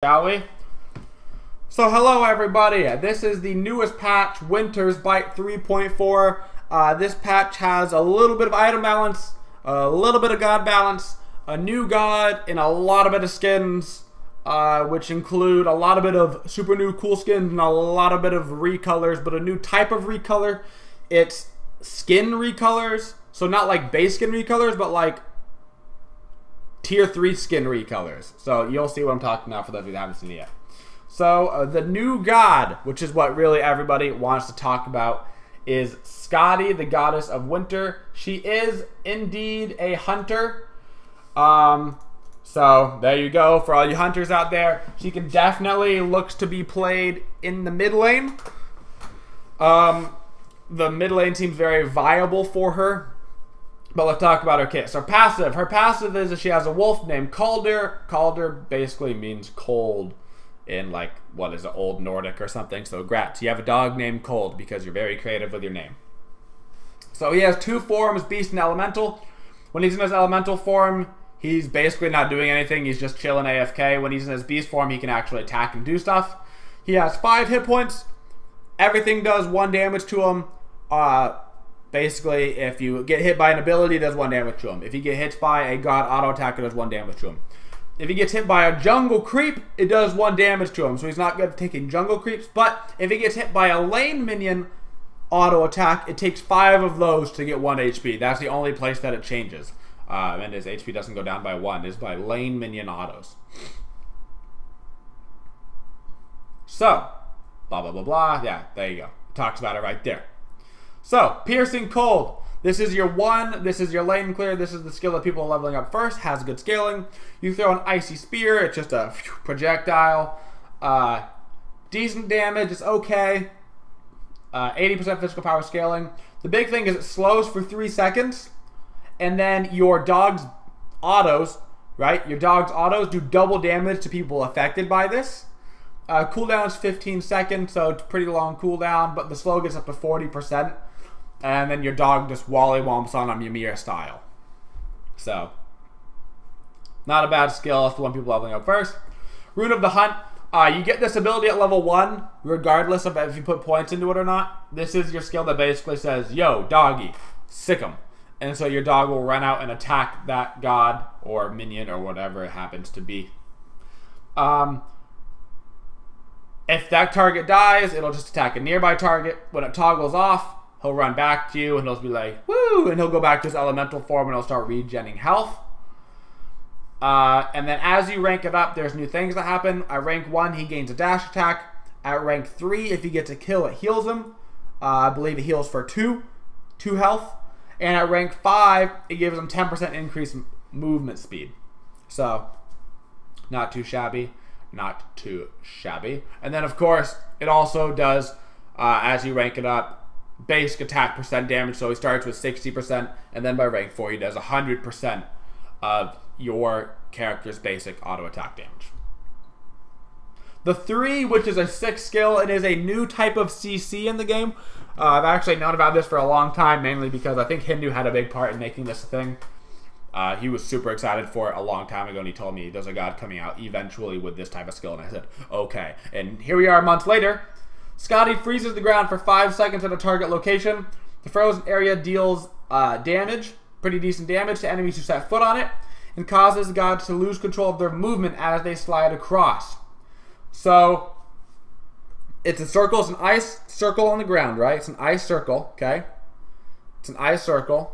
Shall we? So hello everybody, this is the newest patch, Winter's Bite 3.4. This patch has a little bit of item balance, a little bit of god balance, a new god, and a lot of bit of skins, which include a lot of bit of super new cool skins and a lot of bit of recolors, but a new type of recolor. It's skin recolors, so not like base skin recolors, but like tier 3 skin recolors. So you'll see what I'm talking about for those of you that haven't seen it yet. So the new god, which is what really everybody wants to talk about, is SKADI, the goddess of winter. She is indeed a hunter. So there you go for all you hunters out there. She can definitely looks to be played in the mid lane. The mid lane seems very viable for her. But let's talk about her kit. So her passive is that she has a wolf named Calder. Calder basically means cold in like, what is it, Old Nordic or something. So grats, you have a dog named Cold because you're very creative with your name. So he has two forms, Beast and Elemental. When he's in his Elemental form, he's basically not doing anything. He's just chilling AFK. When he's in his Beast form, he can actually attack and do stuff. He has 5 hit points. Everything does 1 damage to him. Basically, if you get hit by an ability, it does 1 damage to him. If you get hit by a god auto attack, it does 1 damage to him. If he gets hit by a jungle creep, it does 1 damage to him. So he's not good at taking jungle creeps. But if he gets hit by a lane minion auto attack, it takes 5 of those to get 1 HP. That's the only place that it changes. And his HP doesn't go down by 1. It's by lane minion autos. So, blah, blah, blah, blah. Yeah, there you go. It talks about it right there. So, Piercing Cold. This is your one. This is your lane clear. This is the skill that people are leveling up first. Has good scaling. You throw an Icy Spear. It's just a projectile. Decent damage. It's okay. 80% physical power scaling. The big thing is it slows for 3 seconds. And then your dog's autos, right? Your dog's autos do double damage to people affected by this. Cooldown is 15 seconds, so it's pretty long cooldown, but the slow gets up to 40%. And then your dog just wally womps on Ymir style. So, not a bad skill. It's the one people leveling up first. Rune of the Hunt. You get this ability at level 1, regardless of if you put points into it or not. This is your skill that basically says, yo, doggy, sick 'em. And so your dog will run out and attack that god or minion or whatever it happens to be. If that target dies, it'll just attack a nearby target. When it toggles off, he'll run back to you and he'll be like, woo! And he'll go back to his elemental form and he'll start regenning health. And then as you rank it up, there's new things that happen. At rank 1, he gains a dash attack. At rank 3, if he gets a kill, it heals him. I believe it heals for 2 health. And at rank 5, it gives him 10% increase movement speed. So, not too shabby. Not too shabby. And then, of course, it also does, as you rank it up, basic attack percent damage. So he starts with 60%, and then by rank 4, he does 100% of your character's basic auto attack damage. The 3, which is a 6 skill, it is a new type of CC in the game. I've actually known about this for a long time, mainly because I think Hindu had a big part in making this a thing. He was super excited for it a long time ago, and he told me there's a god coming out eventually with this type of skill, and I said, okay. And here we are months later. SKADI freezes the ground for 5 seconds at a target location. The frozen area deals damage, pretty decent damage, to enemies who set foot on it, and causes the gods to lose control of their movement as they slide across. So, it's a circle, it's an ice circle on the ground, right? It's an ice circle, okay? It's an ice circle.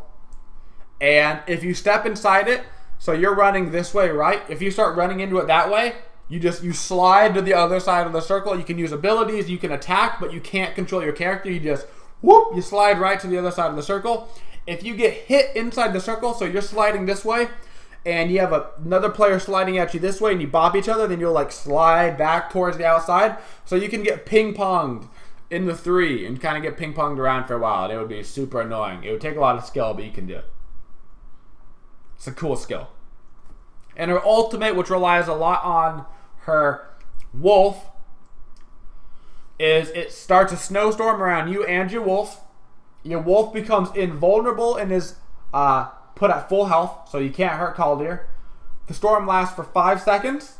And if you step inside it, so you're running this way, right? If you start running into it that way, you slide to the other side of the circle. You can use abilities, you can attack, but you can't control your character. You just, whoop, you slide right to the other side of the circle. If you get hit inside the circle, so you're sliding this way, and you have another player sliding at you this way, and you bop each other, then you'll like slide back towards the outside. So you can get ping-ponged in the 3 and kind of get ping-ponged around for a while, and it would be super annoying. It would take a lot of skill, but you can do it. It's a cool skill. And her ultimate, which relies a lot on her wolf, is it starts a snowstorm around you and your wolf. Your wolf becomes invulnerable and is put at full health, so you can't hurt Caldir. The storm lasts for 5 seconds,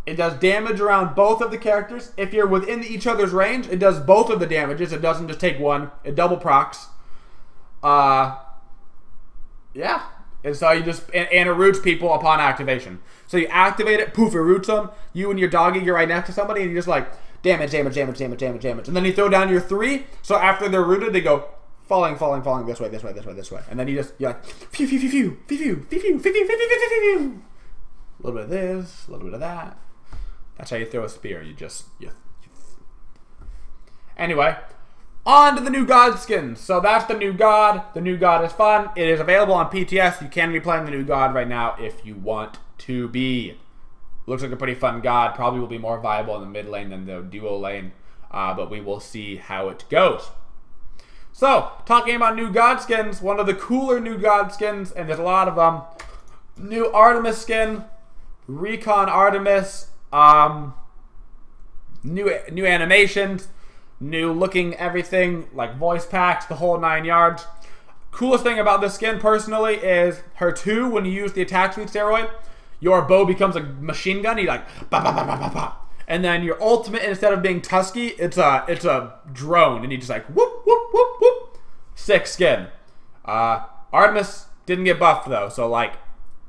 It does damage around both of the characters. If you're within each other's range, it does both of the damages. It doesn't just take one. It double procs. Yeah. And so you just, and it roots people upon activation. So you activate it, poof, it roots them. You and your doggy, you're right next to somebody, and you're just like, damage, damage, damage, damage, damage, damage. And then you throw down your 3. So after they're rooted, they go falling, falling, falling, this way, this way, this way, this way. And then you're like, phew, phew, phew, phew, phew, phew, phew, phew, phew, phew, phew, phew, phew. A little bit of this, a little bit of that. That's how you throw a spear. You just, Anyway, on to the new God skins. So that's the new God. The new God is fun. It is available on PTS. You can be playing the new God right now if you want to be. Looks like a pretty fun God. Probably will be more viable in the mid lane than the duo lane. But we will see how it goes. So, talking about new God skins, one of the cooler new God skins, and there's a lot of them. New Artemis skin, Recon Artemis, new animations, new looking everything, like voice packs, the whole 9 yards. Coolest thing about this skin, personally, is her 2, when you use the attack speed steroid, your bow becomes a machine gun. You like, bop, bop, bop, bop, bop, bop. And then your ultimate, instead of being Tusky, it's a drone, and you just like, whoop, whoop, whoop, whoop. Sick skin. Artemis didn't get buffed, though, so, like,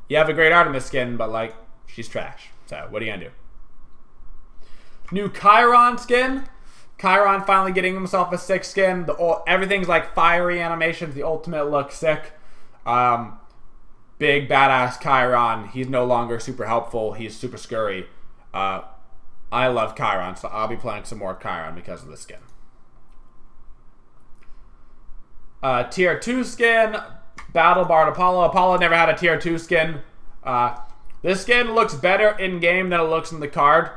you have a great Artemis skin, but, like, she's trash. So, what are you gonna do? New Chiron skin. Chiron finally getting himself a sick skin. Everything's like fiery animations. The ultimate looks sick. Big badass Chiron. He's no longer super helpful. He's super scurry. I love Chiron, so I'll be playing some more Chiron because of this skin. Tier 2 skin. Battle Bard Apollo. Apollo never had a Tier 2 skin. This skin looks better in-game than it looks in the card.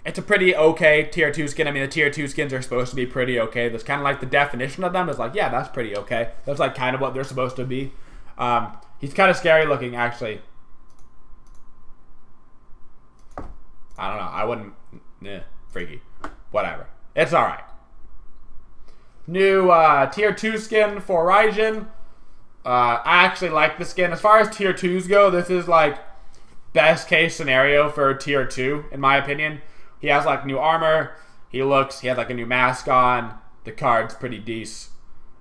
It's a pretty okay Tier 2 skin. I mean, the Tier 2 skins are supposed to be pretty okay. That's kind of like the definition of them. It's like, yeah, that's pretty okay. That's like kind of what they're supposed to be. He's kind of scary looking, actually. I don't know. I wouldn't... freaky. Whatever. It's alright. New Tier 2 skin for Raijin. I actually like the skin. As far as Tier 2s go, this is like best case scenario for Tier 2, in my opinion. He has like new armor. He had like a new mask on. The card's pretty decent.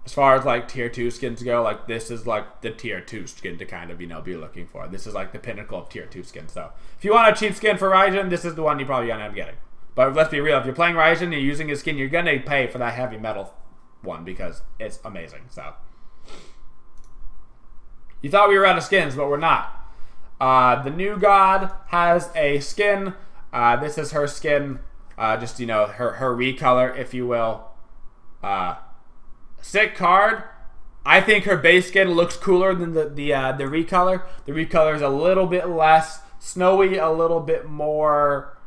As far as like Tier 2 skins go, like this is like the Tier 2 skin to kind of, you know, be looking for. This is like the pinnacle of Tier 2 skins. So if you want a cheap skin for Raijin, this is the one you probably gonna end up getting. But let's be real, if you're playing Raijin and you're using his skin, you're gonna pay for that heavy metal one because it's amazing. So you thought we were out of skins, but we're not. The new God has a skin. This is her skin, just, you know, her recolor, if you will. Sick card. I think her base skin looks cooler than the recolor. The recolor is a little bit less snowy, a little bit more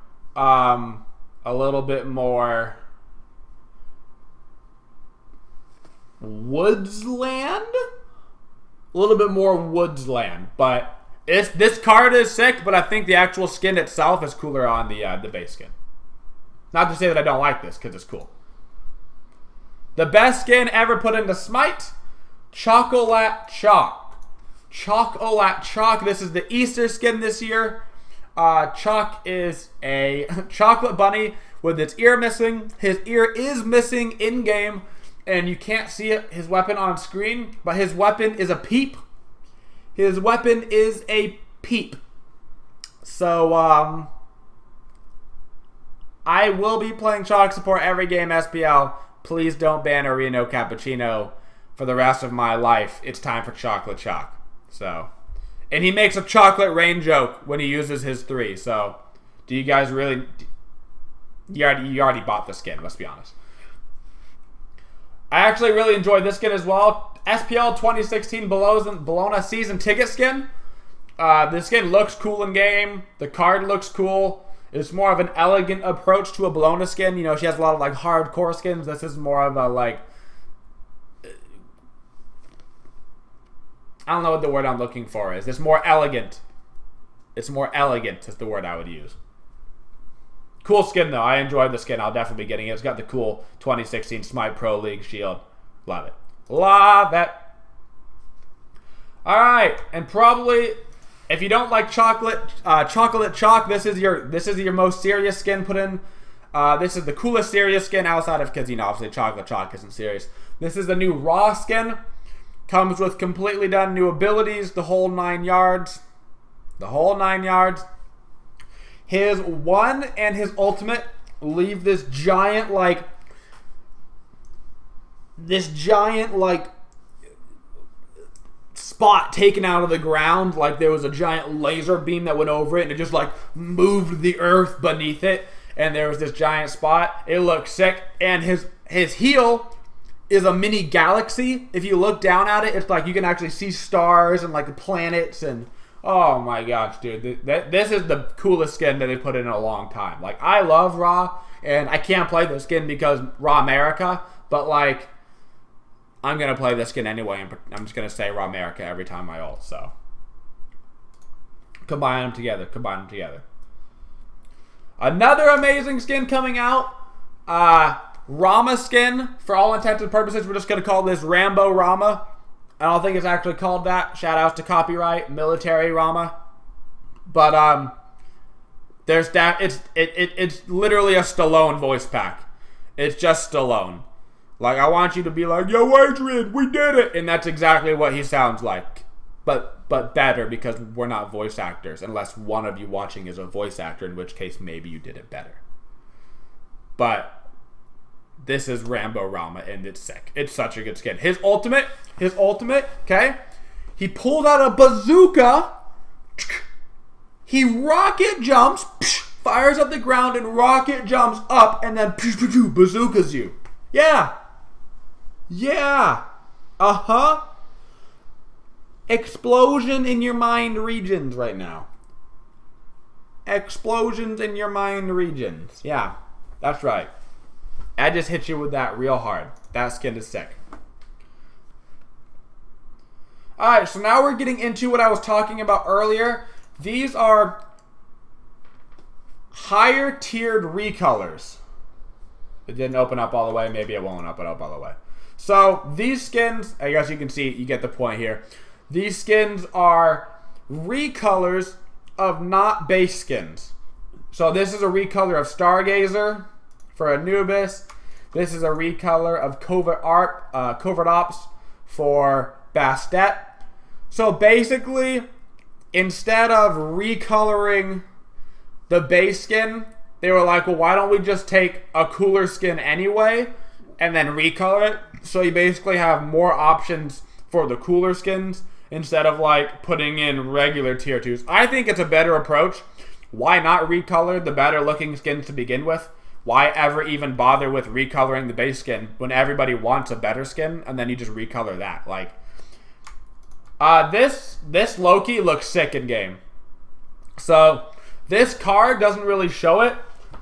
woodsland. A little bit more woodsland, but this card is sick, but I think the actual skin itself is cooler on the base skin. Not to say that I don't like this, because it's cool. The best skin ever put into Smite, Chocolat Chalk. Chocolat Chalk. This is the Easter skin this year. Chalk is a chocolate bunny with its ear missing. His ear is missing in-game, and you can't see it, his weapon on screen, but his weapon is a peep. His weapon is a peep. So, I will be playing Chalk support every game SPL. Please don't ban a Reno Cappuccino for the rest of my life. It's time for Chocolate Chalk. So, and he makes a chocolate rain joke when he uses his 3. So, do you guys really... You already bought the skin, let's be honest. I actually really enjoyed this skin as well. SPL 2016 Bologna season ticket skin. This skin looks cool in game. The card looks cool. It's more of an elegant approach to a Bologna skin. You know, she has a lot of like hardcore skins. This is more of a like... I don't know what the word I'm looking for is. It's more elegant. It's more elegant is the word I would use. Cool skin though. I enjoyed the skin. I'll definitely be getting it. It's got the cool 2016 Smite Pro League shield. Love it. Love it. Alright. And probably If you don't like chocolate chalk, this is your most serious skin put in. This is the coolest serious skin outside of, because, you know, obviously chocolate chalk isn't serious. This is the new raw skin. Comes with completely done new abilities, the whole 9 yards. The whole 9 yards. His 1 and his ultimate leave this giant, like, spot taken out of the ground, like there was a giant laser beam that went over it and it just like moved the earth beneath it, and there was this giant spot. It looked sick. And his heel is a mini galaxy. If you look down at it, it's like you can actually see stars and like the planets, and oh my gosh, dude, this is the coolest skin that they put in a long time. Like, I love Raw, and I can't play this skin because Raw America, but like, I'm going to play this skin anyway, and I'm just going to say Raw America every time I ult, so. Combine them together, combine them together. Another amazing skin coming out, Rama skin. For all intents and purposes, we're just going to call this Rambo Rama. I don't think it's actually called that. Shout outs to copyright, military Rama. But, there's that. It's literally a Stallone voice pack. It's just Stallone. Like, I want you to be like, yo, Adrian, we did it! And that's exactly what he sounds like. But better, because we're not voice actors. Unless one of you watching is a voice actor, in which case maybe you did it better. But this is Rambo Rama, and it's sick. It's such a good skin. His ultimate, okay? He pulled out a bazooka. He rocket jumps, fires up the ground, and rocket jumps up, and then bazookas you. Yeah. Yeah. Uh-huh. Explosion in your mind regions right now. Explosions in your mind regions. Yeah, that's right. I just hit you with that real hard. That skin is sick. Alright, so now we're getting into what I was talking about earlier. These are higher tiered recolors. It didn't open up all the way. Maybe it won't open up all the way. So these skins, I guess you can see, you get the point here. These skins are recolors of not base skins. So this is a recolor of Stargazer for Anubis. This is a recolor of Covert Ops for Bastet. So basically, instead of recoloring the base skin, they were like, well, why don't we just take a cooler skin anyway and then recolor it? So you basically have more options for the cooler skins instead of like putting in regular tier 2s. I think it's a better approach. Why not recolor the better looking skins to begin with? Why ever even bother with recoloring the base skin when everybody wants a better skin, and then you just recolor that? Like, this Loki looks sick in game. So this card doesn't really show it,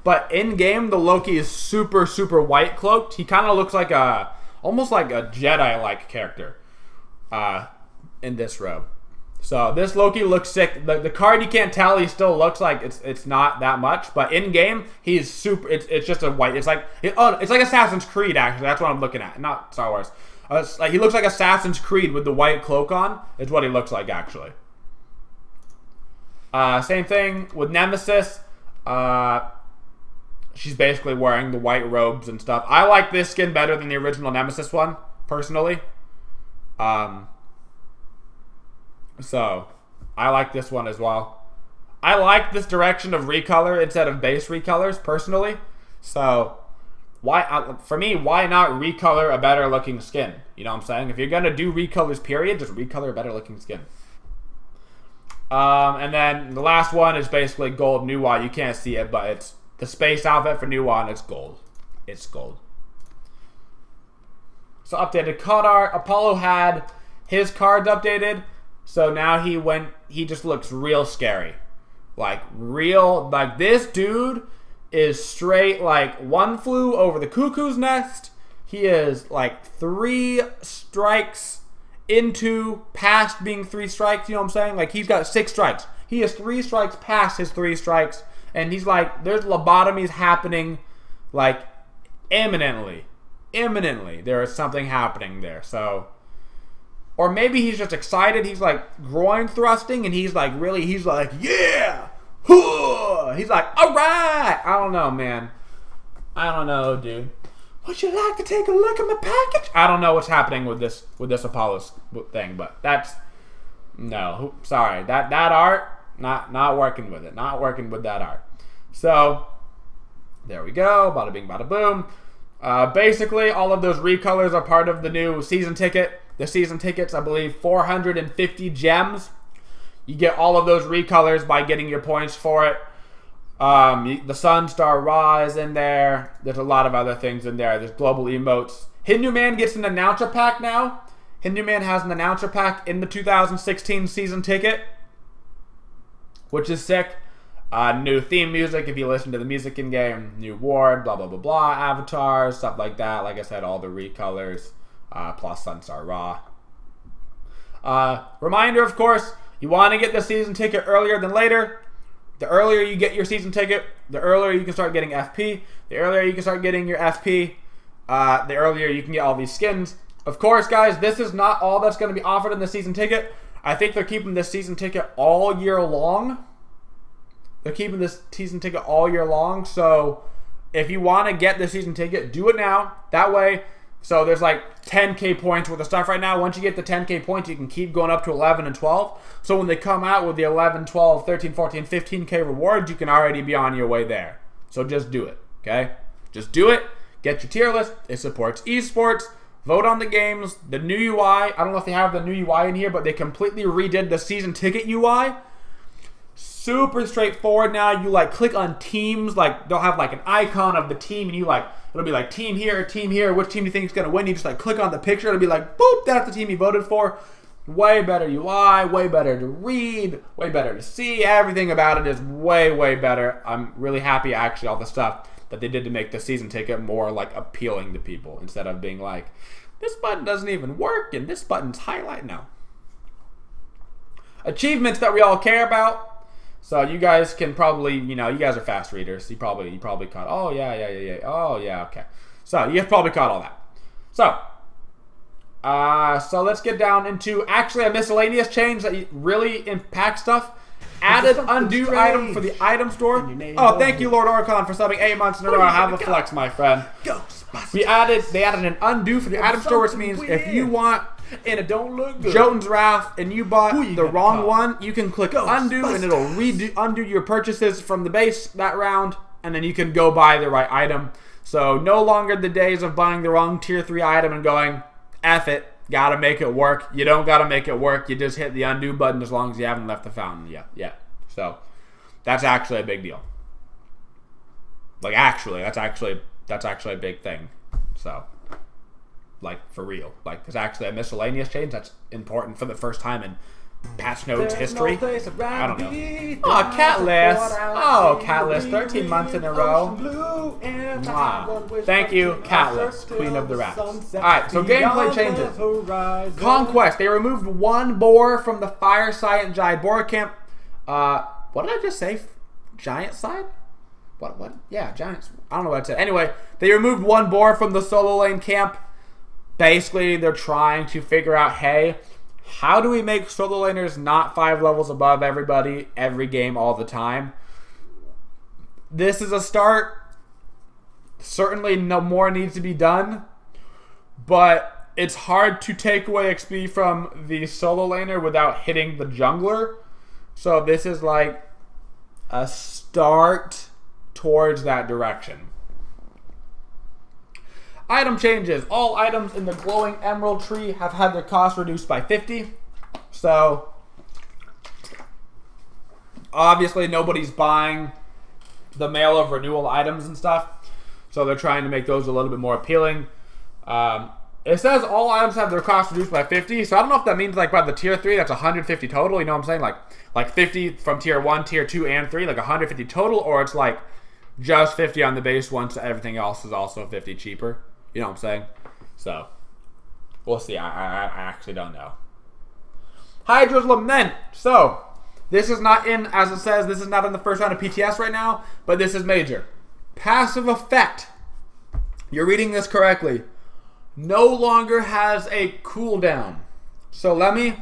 but in game the Loki is super white cloaked. He kind of looks like almost like a Jedi-like character in this robe. So this Loki looks sick. The card, you can't tell, he still looks like it's not that much, but in game he's super. It's just a white. It's like Assassin's Creed, actually. That's what I'm looking at, not Star Wars. Like, he looks like Assassin's Creed with the white cloak on. Is what he looks like, actually. Same thing with Nemesis. She's basically wearing the white robes and stuff. I like this skin better than the original Nemesis one, personally. So, I like this one as well. I like this direction of recolor instead of base recolors, personally. So, for me, why not recolor a better looking skin? You know what I'm saying? If you're gonna do recolors, period, just recolor a better looking skin. And then the last one is basically gold Nuwa. You can't see it, but it's the space outfit for Nuwa, and it's gold. It's gold. So updated card art. Apollo had his cards updated. So now he just looks real scary. Like this dude is straight, like, one flew over the cuckoo's nest. He is like 3 strikes into past being 3 strikes, you know what I'm saying? Like, he's got 6 strikes. He is 3 strikes past his 3 strikes, and he's like, there's lobotomies happening, like, imminently. There is something happening there. So Or maybe he's just excited. He's like groin thrusting, and he's like, yeah! He's like, all right! I don't know, man. I don't know, dude. Would you like to take a look at my package? I don't know what's happening with this Apollo thing, but that's... No, sorry. That art, not working with it. Not working with that art. So, there we go. Bada bing, bada boom. Basically, all of those recolors are part of the new season ticket. The season ticket's, I believe, 450 gems. You get all of those recolors by getting your points for it. The Sunstar Ra is in there. There's a lot of other things in there. There's global emotes. Hindu Man gets an announcer pack now. Hindu Man has an announcer pack in the 2016 season ticket, which is sick. New theme music if you listen to the music in game. New ward, blah blah blah blah. Avatars, stuff like that. Like I said, all the recolors. Plus Sunstar Ra. Reminder, of course, you want to get the season ticket earlier than later. The earlier you get your season ticket, the earlier you can start getting FP. The earlier you can start getting your FP, the earlier you can get all these skins. Of course, guys, this is not all that's going to be offered in the season ticket. I think they're keeping this season ticket all year long. They're keeping this season ticket all year long. So if you want to get the season ticket, do it now. That way... So there's like 10k points worth of stuff right now. Once you get the 10k points, you can keep going up to 11 and 12. So when they come out with the 11, 12, 13, 14, 15k rewards, you can already be on your way there. So just do it, okay? Just do it. Get your tier list. It supports esports. Vote on the games. The new UI. I don't know if they have the new UI in here, but they completely redid the season ticket UI. Super straightforward now. You like click on teams, like they'll have like an icon of the team, and you like it'll be like team here, which team do you think is gonna win? You just like click on the picture, it'll be like boop, that's the team you voted for. Way better UI, way better to read, way better to see. Everything about it is way better. I'm really happy actually all the stuff that they did to make the season ticket more like appealing to people instead of being like this button doesn't even work and this button's highlight. No. Achievements that we all care about. So you guys can probably, you know, you guys are fast readers. You probably caught, oh yeah. Oh yeah, okay. So you probably caught all that. So let's get down into actually a miscellaneous change that really impacts stuff. Added undo item for the item store. Oh, thank you, Lord Oricon, for subbing 8 months in a row. Have a flex, my friend. They added an undo for the item store, which means if you want and it don't look good, Jotun's Wrath, and you bought the wrong one, you can click undo and it'll undo your purchases from the base that round, and then you can go buy the right item. So no longer the days of buying the wrong tier 3 item and going, F it, gotta make it work. You don't gotta make it work. You just hit the undo button as long as you haven't left the fountain yet. So that's actually a big deal. Like actually, that's actually a big thing. So like for real, like there's actually a miscellaneous change that's important for the first time in patch notes history. I don't know. Oh, Catless. Oh, Catless, 13 months in a row. Wow. Thank you, Catless, Queen of the Rats. Alright, so gameplay changes. Conquest. They removed one boar from the Fire Giant Giant Boar Camp. What did I just say? Giant side? What? Yeah, Giants. I don't know what I said. Anyway, they removed one boar from the solo lane camp. Basically, they're trying to figure out, hey, how do we make solo laners not 5 levels above everybody, every game, all the time? This is a start. Certainly no more needs to be done. But it's hard to take away XP from the solo laner without hitting the jungler. So this is like a start towards that direction. Item changes. All items in the glowing emerald tree have had their cost reduced by 50. So obviously nobody's buying the Mail of Renewal items and stuff. So they're trying to make those a little bit more appealing. It says all items have their cost reduced by 50. So I don't know if that means like by the tier 3 that's 150 total. You know what I'm saying? Like 50 from tier 1, tier 2, and 3. Like 150 total. Or it's like just 50 on the base one, so everything else is also 50 cheaper. You know what I'm saying? So, we'll see. I actually don't know. Hydra's Lament. So, this is not in, as it says, this is not in the first round of PTS right now, but this is major. Passive effect. You're reading this correctly. No longer has a cooldown. So let me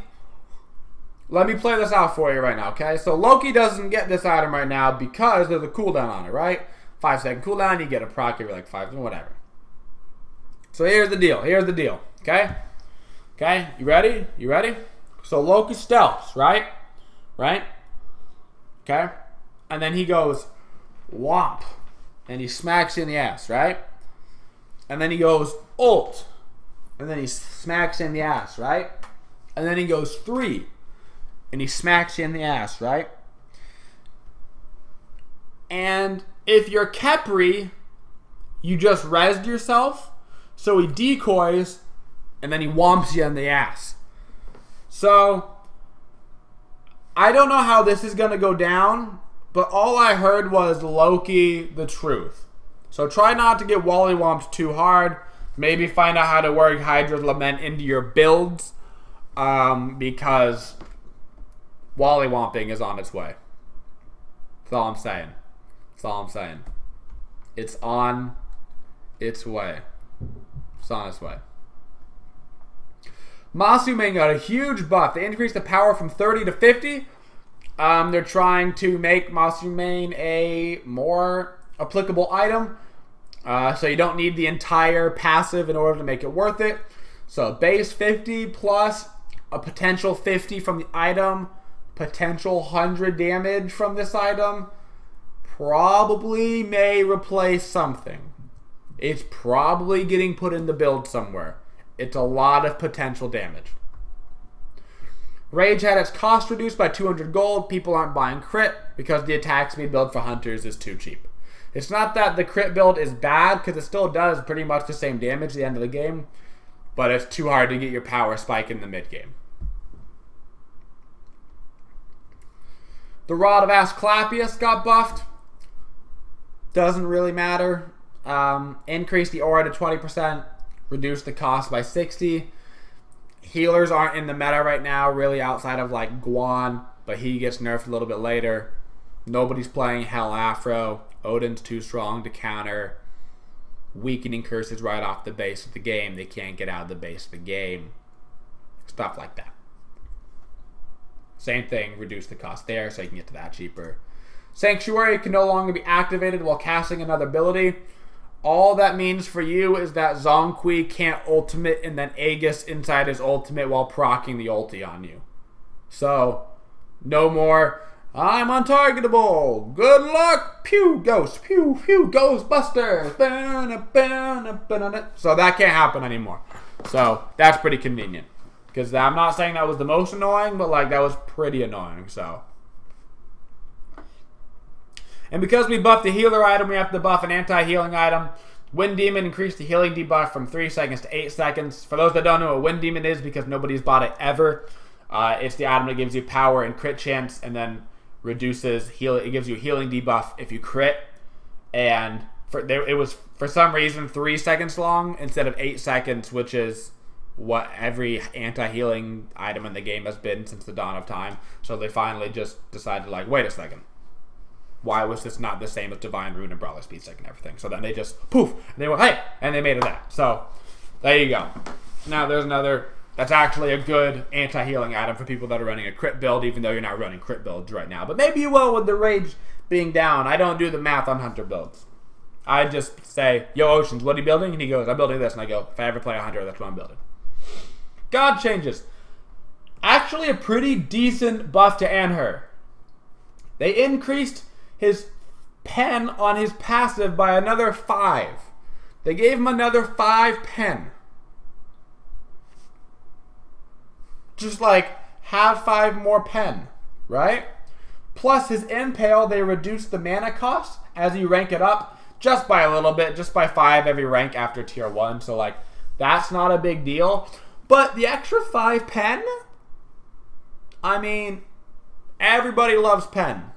play this out for you right now, okay? So Loki doesn't get this item right now because there's a cooldown on it, right? 5-second cooldown, you get a proc every like 5, whatever. So here's the deal. Here's the deal, okay? Okay, you ready? You ready? So Loki stealths, right? Right? Okay? And then he goes whomp. And he smacks you in the ass, right? And then he goes ult. And then he smacks you in the ass, right? And then he goes 3. And he smacks you in the ass, right? And if you're Kepri, you just rezzed yourself. So he decoys, and then he whomps you in the ass. So, I don't know how this is going to go down, but all I heard was Loki the truth. So try not to get Wally Whomped too hard. Maybe find out how to work Hydra's Lament into your builds, because Wally Whomping is on its way. That's all I'm saying. That's all I'm saying. It's on its way. It's on its way. Masumane got a huge buff. They increased the power from 30 to 50. They're trying to make Masumane a more applicable item. So you don't need the entire passive in order to make it worth it. So base 50 plus a potential 50 from the item. Potential 100 damage from this item. Probably may replace something. It's probably getting put in the build somewhere. It's a lot of potential damage. Rage had its cost reduced by 200 gold. People aren't buying crit because the attack speed build for hunters is too cheap. It's not that the crit build is bad, because it still does pretty much the same damage at the end of the game, but it's too hard to get your power spike in the mid game. The Rod of Asclepius got buffed. Doesn't really matter. Increase the aura to 20%. Reduce the cost by 60. Healers aren't in the meta right now, really, outside of like Guan, but he gets nerfed a little bit later. Nobody's playing Hell Afro. Odin's too strong to counter. Weakening curses right off the base of the game. They can't get out of the base of the game. Stuff like that. Same thing, reduce the cost there so you can get to that cheaper. Sanctuary can no longer be activated while casting another ability. All that means for you is that Zongqi can't ultimate and then Aegis inside his ultimate while proccing the ulti on you. So, no more, I'm untargetable. Good luck. Pew, ghost. Pew, pew, Ghostbusters. So that can't happen anymore. So, that's pretty convenient. Because I'm not saying that was the most annoying, but like that was pretty annoying, so. And because we buffed the healer item, we have to buff an anti-healing item. Wind Demon increased the healing debuff from 3 seconds to 8 seconds. For those that don't know what Wind Demon is, because nobody's bought it ever, it's the item that gives you power and crit chance, and then reduces heal. It gives you a healing debuff if you crit. And it was for some reason 3 seconds long instead of 8 seconds, which is what every anti-healing item in the game has been since the dawn of time. So they finally just decided, like, wait a second. Why was this not the same as Divine Rune and Brawler Speed Stick and everything? So then they just, poof, and they went, hey, and they made it that. So, there you go. Now there's another, that's actually a good anti-healing item for people that are running a crit build, even though you're not running crit builds right now. But maybe you will with the Rage being down. I don't do the math on Hunter builds. I just say, yo, Oceans, what are you building? And he goes, I'm building this. And I go, if I ever play a Hunter, that's what I'm building. God changes. Actually a pretty decent buff to Anhur. They increased his pen on his passive by another 5. They gave him another 5 pen. Just like, have 5 more pen, right? Plus his Impale, they reduced the mana cost as you rank it up just by a little bit, just by 5 every rank after tier 1. So like, that's not a big deal. But the extra 5 pen, I mean, everybody loves pen.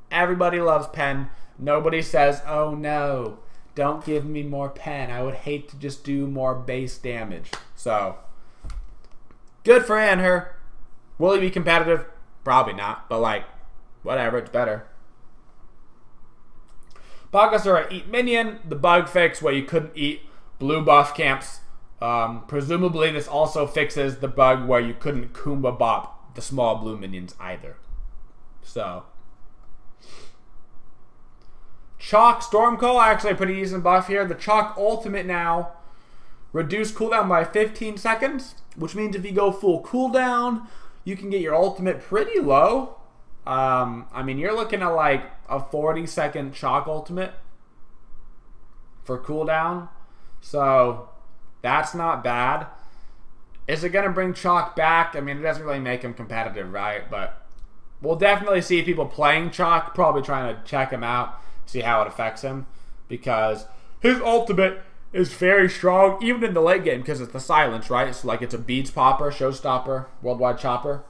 Everybody loves pen. Nobody says, oh no, don't give me more pen. I would hate to just do more base damage. So, good for Anhur. Will he be competitive? Probably not, but like, whatever, it's better. Bakasura eat minion, the bug fix where you couldn't eat blue buff camps Presumably, this also fixes the bug where you couldn't Kumba Bop the small blue minions either. So, Chalk Stormcall, actually a pretty decent buff here. The Chalk ultimate now, reduced cooldown by 15 seconds, which means if you go full cooldown, you can get your ultimate pretty low. I mean, you're looking at like a 40-second Chalk ultimate for cooldown. So, that's not bad. Is it going to bring Chalk back? I mean, it doesn't really make him competitive, right? But we'll definitely see people playing Chalk, probably trying to check him out, see how it affects him. Because his ultimate is very strong, even in the late game, because it's the silence, right? It's like it's a beads popper, showstopper, worldwide chopper.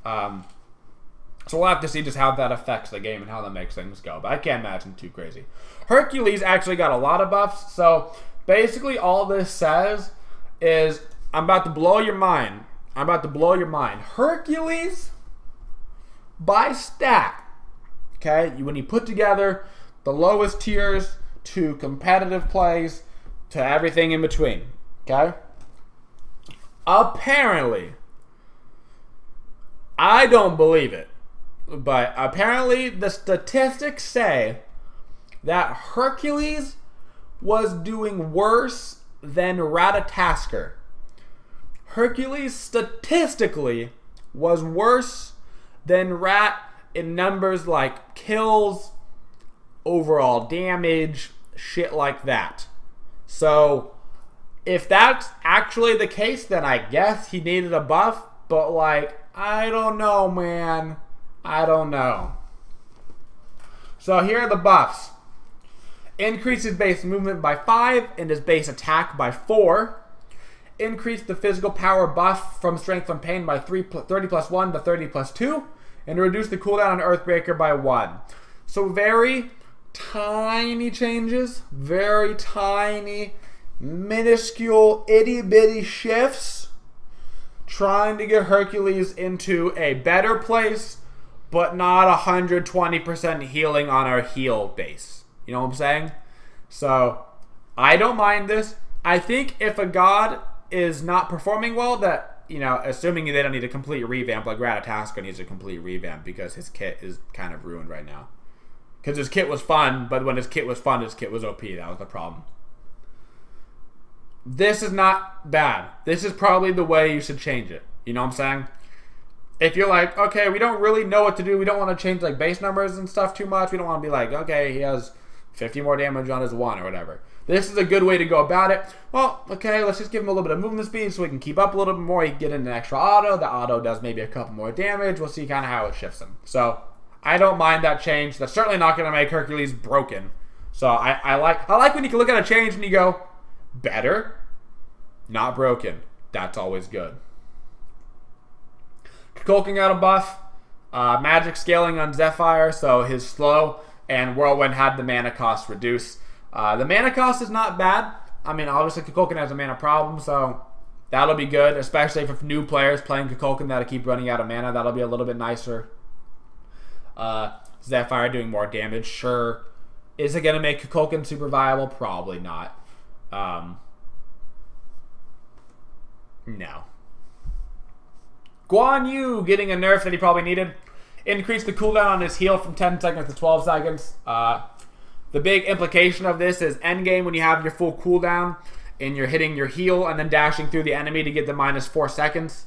So we'll have to see just how that affects the game and how that makes things go. But I can't imagine too crazy. Hercules actually got a lot of buffs. So basically all this says is, I'm about to blow your mind. I'm about to blow your mind. Hercules, by stat, okay, when you put together the lowest tiers to competitive plays to everything in between, okay? Apparently, I don't believe it, but apparently the statistics say that Hercules was doing worse than Ratatasker. Hercules statistically was worse than Rat in numbers like kills, overall damage, shit like that. So, if that's actually the case, then I guess he needed a buff, but like, I don't know, man. I don't know. So here are the buffs. Increase his base movement by 5 and his base attack by 4. Increase the physical power buff from Strength from Pain by 30 plus 1 to 30 plus 2. And reduce the cooldown on Earthbreaker by 1. So very tiny changes. Very tiny, minuscule, itty-bitty shifts. Trying to get Hercules into a better place, but not 120% healing on our heal base. You know what I'm saying? So, I don't mind this. I think if a god is not performing well, that, you know, assuming they don't need a complete revamp, like Ratatasker needs a complete revamp because his kit is kind of ruined right now. Because his kit was fun, but when his kit was fun, his kit was OP. That was the problem. This is not bad. This is probably the way you should change it. You know what I'm saying? If you're like, okay, we don't really know what to do. We don't want to change like base numbers and stuff too much. We don't want to be like, okay, he has 50 more damage on his 1 or whatever. This is a good way to go about it. Well, okay, let's just give him a little bit of movement speed so we can keep up a little bit more. He can get in an extra auto. The auto does maybe a couple more damage. We'll see kind of how it shifts him. So, I don't mind that change. That's certainly not going to make Hercules broken. So, I like when you can look at a change and you go, better, not broken. That's always good. Kukulkan got a buff. Magic scaling on Zephyr, so his slow and Whirlwind had the mana cost reduced. The mana cost is not bad. I mean, obviously Kukulkan has a mana problem, so that'll be good, especially if new players playing Kukulkan that'll keep running out of mana. That'll be a little bit nicer. Zephyr doing more damage, sure. Is it going to make Kukulkan super viable? Probably not. No. Guan Yu getting a nerf that he probably needed. Increased the cooldown on his heal from 10 seconds to 12 seconds. The big implication of this is endgame when you have your full cooldown and you're hitting your heal and then dashing through the enemy to get the -4 seconds.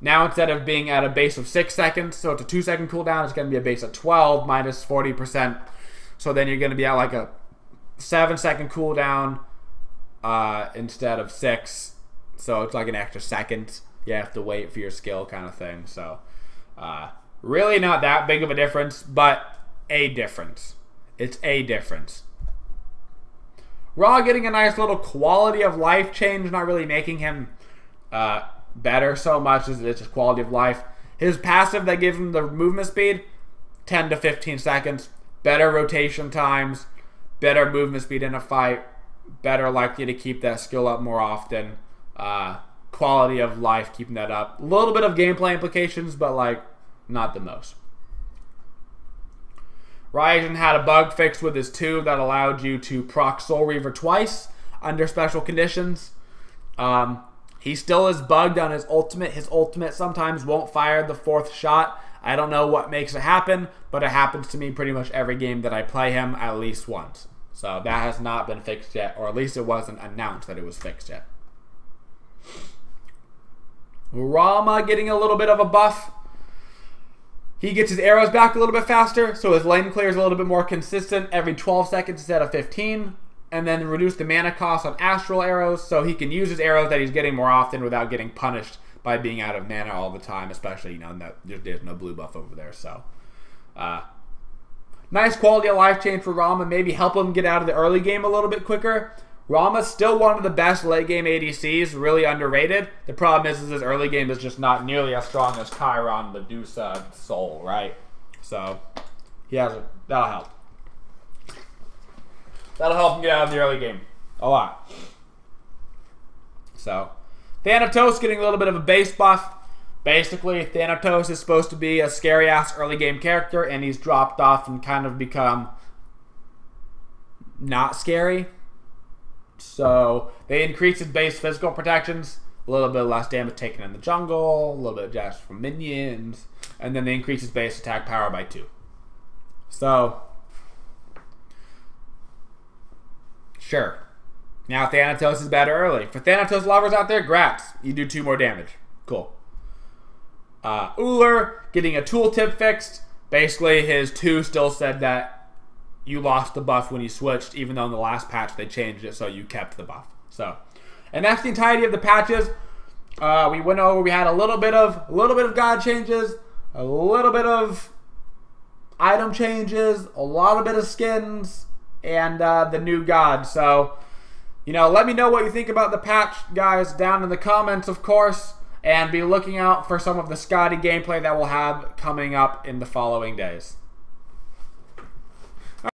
Now instead of being at a base of 6 seconds, so it's a 2-second cooldown, it's going to be a base of 12 minus 40%. So then you're going to be at like a 7-second cooldown instead of 6. So it's like an extra second. You have to wait for your skill kind of thing. So really not that big of a difference, but a difference. It's a difference. Raw getting a nice little quality of life change, not really making him better so much as it's just quality of life. His passive that gives him the movement speed, 10 to 15 seconds. Better rotation times, better movement speed in a fight, better likely to keep that skill up more often. Quality of life, keeping that up. A little bit of gameplay implications, but like not the most. Raijin had a bug fixed with his 2 that allowed you to proc Soul Reaver twice under special conditions. He still is bugged on his ultimate. His ultimate sometimes won't fire the 4th shot. I don't know what makes it happen, but it happens to me pretty much every game that I play him at least once. So that has not been fixed yet, or at least it wasn't announced that it was fixed yet. Rama getting a little bit of a buff. He gets his arrows back a little bit faster, so his lane clear is a little bit more consistent every 12 seconds instead of 15. And then reduce the mana cost on astral arrows, so he can use his arrows that he's getting more often without getting punished by being out of mana all the time, especially, you know, there's no blue buff over there. So, nice quality of life change for Rama. Maybe help him get out of the early game a little bit quicker. Rama's still one of the best late game ADCs, really underrated. The problem is his early game is just not nearly as strong as Chiron, Medusa, Soul, right? So, that'll help. That'll help him get out of the early game a lot. So, Thanatos getting a little bit of a base buff. Basically, Thanatos is supposed to be a scary-ass early game character, and he's dropped off and kind of become not scary. So, they increase his base physical protections, a little bit less damage taken in the jungle, a little bit of damage from minions, and then they increase his base attack power by 2. So, sure. Now Thanatos is better early. For Thanatos lovers out there, grats. You do 2 more damage. Cool. Woojer getting a tooltip fixed. Basically, his 2 still said that you lost the buff when you switched, even though in the last patch they changed it so you kept the buff. So, and that's the entirety of the patches. We went over. We had a little bit of god changes, a little bit of item changes, a lot of bit of skins, and the new god. So, you know, let me know what you think about the patch, guys, down in the comments, of course, and be looking out for some of the SKADI gameplay that we'll have coming up in the following days.